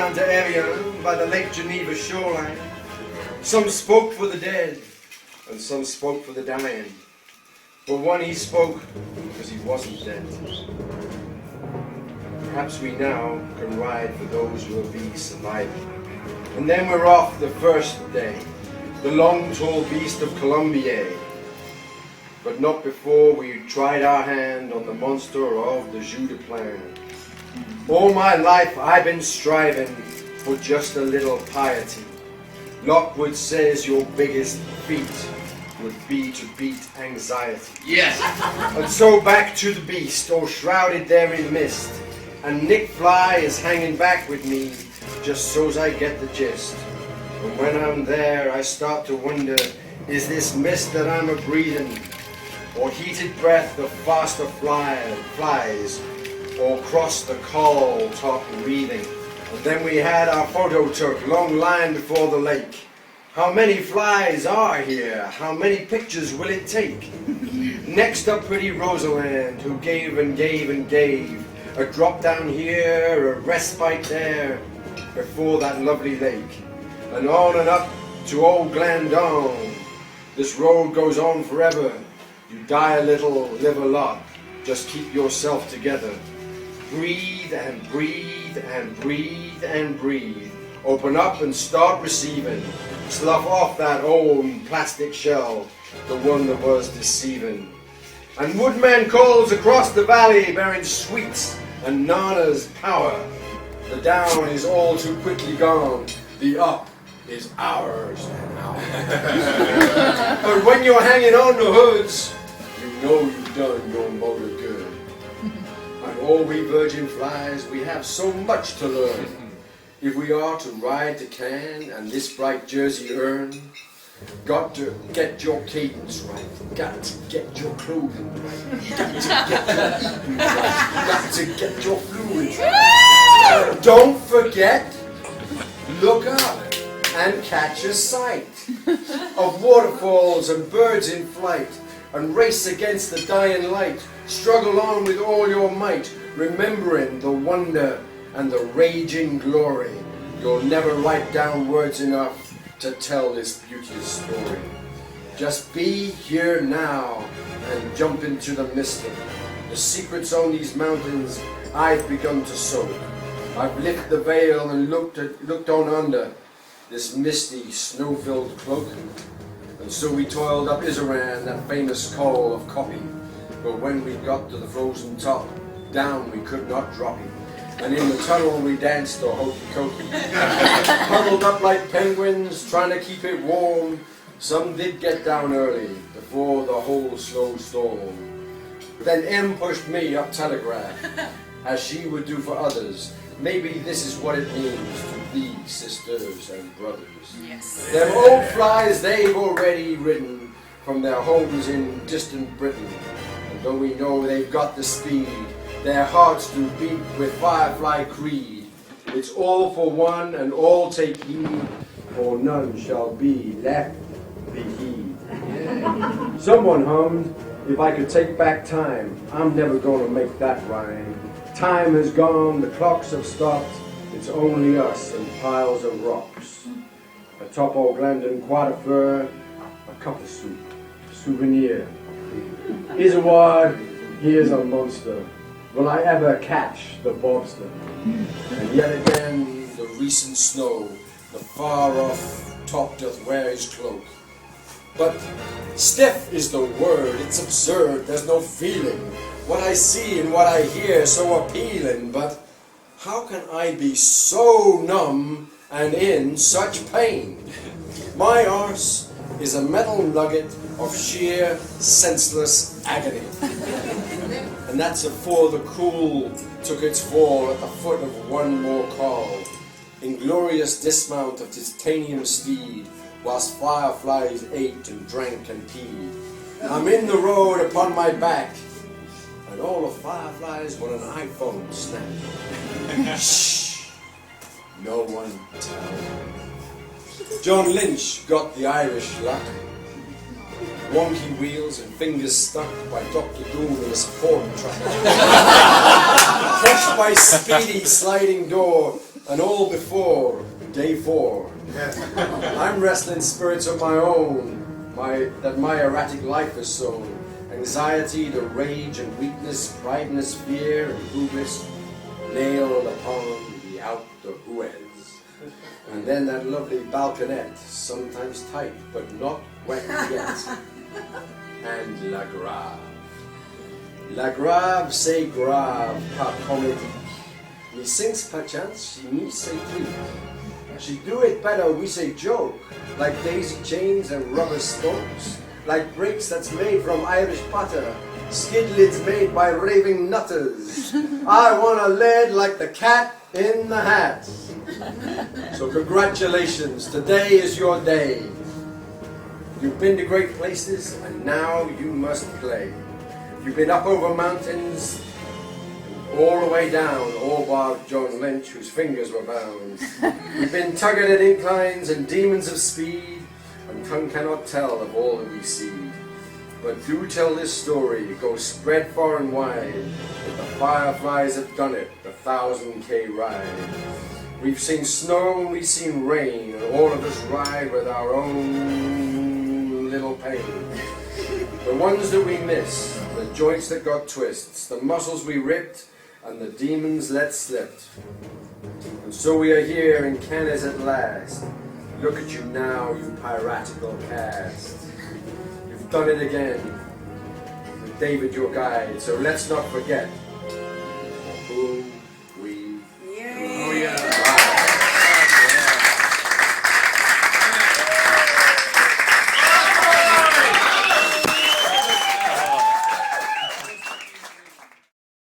down to Evian by the Lake Geneva shoreline. Some spoke for the dead, and some spoke for the dying. But one he spoke because he wasn't dead. Perhaps we now can ride for those who will be surviving. And then we're off the first day, the long tall beast of Colombier. But not before we tried our hand on the monster of the Jus de Plain. All my life I've been striving for just a little piety. Lockwood says your biggest feat would be to beat anxiety. Yes. And so back to the beast, all shrouded there in mist. And Nick Fly is hanging back with me, just so's I get the gist. And when I'm there, I start to wonder, is this mist that I'm a-breathing, or heated breath of faster flies, or cross the coal top breathing? And then we had our photo took, long line before the lake. How many flies are here? How many pictures will it take? Next up, pretty Rosalind, who gave and gave and gave. A drop down here, a respite there, before that lovely lake. And on and up to old Glandon. This road goes on forever. You die a little, live a lot. Just keep yourself together. Breathe and breathe and breathe and breathe. Open up and start receiving. Slough off that old plastic shell, the one that was deceiving. And Woodman calls across the valley, bearing sweets and Nana's power. The down is all too quickly gone. The up is ours and ours. But when you're hanging on to hoods, you know you've done your motor good. And all we virgin flies, we have so much to learn. If we are to ride to Cannes and this bright jersey earn, got to get your cadence right, got to get your clothing right, got to get your eating right, got to get your fluids right. Don't forget, look up and catch a sight of waterfalls and birds in flight, and race against the dying light. Struggle on with all your might, remembering the wonder and the raging glory. You'll never write down words enough to tell this beauteous story. Just be here now and jump into the mystic. The secrets on these mountains I've begun to soak. I've lifted the veil and looked on under this misty, snow-filled cloak. And so we toiled up Iseran, that famous call of copy. But when we got to the frozen top, down we could not drop him. And in the tunnel we danced a hokey-cokey. Huddled up like penguins, trying to keep it warm. Some did get down early, before the whole slow storm. Then M pushed me up telegraph, as she would do for others. Maybe this is what it means to be sisters and brothers. Yes. Them old flies they've already ridden from their homes in distant Britain. And though we know they've got the speed, their hearts do beat with Firefly creed. It's all for one and all take heed, for none shall be left beheed. Someone hummed, if I could take back time, I'm never gonna make that rhyme. Time has gone, the clocks have stopped, it's only us and piles of rocks. Atop old Glandon Quatrefer, a cup of soup, souvenir. Isaward, here's a monster. Will I ever catch the bobster? And yet again, the recent snow, the far-off top doth wear his cloak. But stiff is the word, it's absurd, there's no feeling. What I see and what I hear so appealing, but how can I be so numb and in such pain? My arse is a metal nugget of sheer, senseless agony. And that's afore the cool took its fall at the foot of one more call. Inglorious dismount of titanium steed, whilst fireflies ate and drank and peed. I'm in the road upon my back, and all the fireflies want an iPhone snap. Shh, no one tell. John Lynch got the Irish luck. Wonky wheels and fingers stuck by Dr. Doom in a support truck. Crushed by speedy sliding door and all before day 4. I'm wrestling spirits of my own, that my erratic life has sown. Anxiety, the rage and weakness, prideness, fear and hubris, nailed upon the out the hues. And then that lovely balconette, sometimes tight but not wet yet. And la grave. La grave, c'est grave, par comédie. Me sinks perchance, she me say tweak. She do it better, we say joke, like daisy chains and rubber spokes, like brakes that's made from Irish butter, skid lids made by raving nutters. I want a lead like the cat in the hat. So congratulations, today is your day. You've been to great places and now you must play. You've been up over mountains, all the way down, all bar Joan Lynch, whose fingers were bound. We've been tugging at inclines and demons of speed, and tongue cannot tell of all that we see. But do tell this story, go spread far and wide, that the Fireflies have done it, the 1,000K ride. We've seen snow and we've seen rain, and all of us ride with our own little pain. The ones that we missed, the joints that got twists, the muscles we ripped, and the demons let slipped. And so we are here in Cannes at last. Look at you now, you piratical cast. You've done it again, with David your guide, so let's not forget.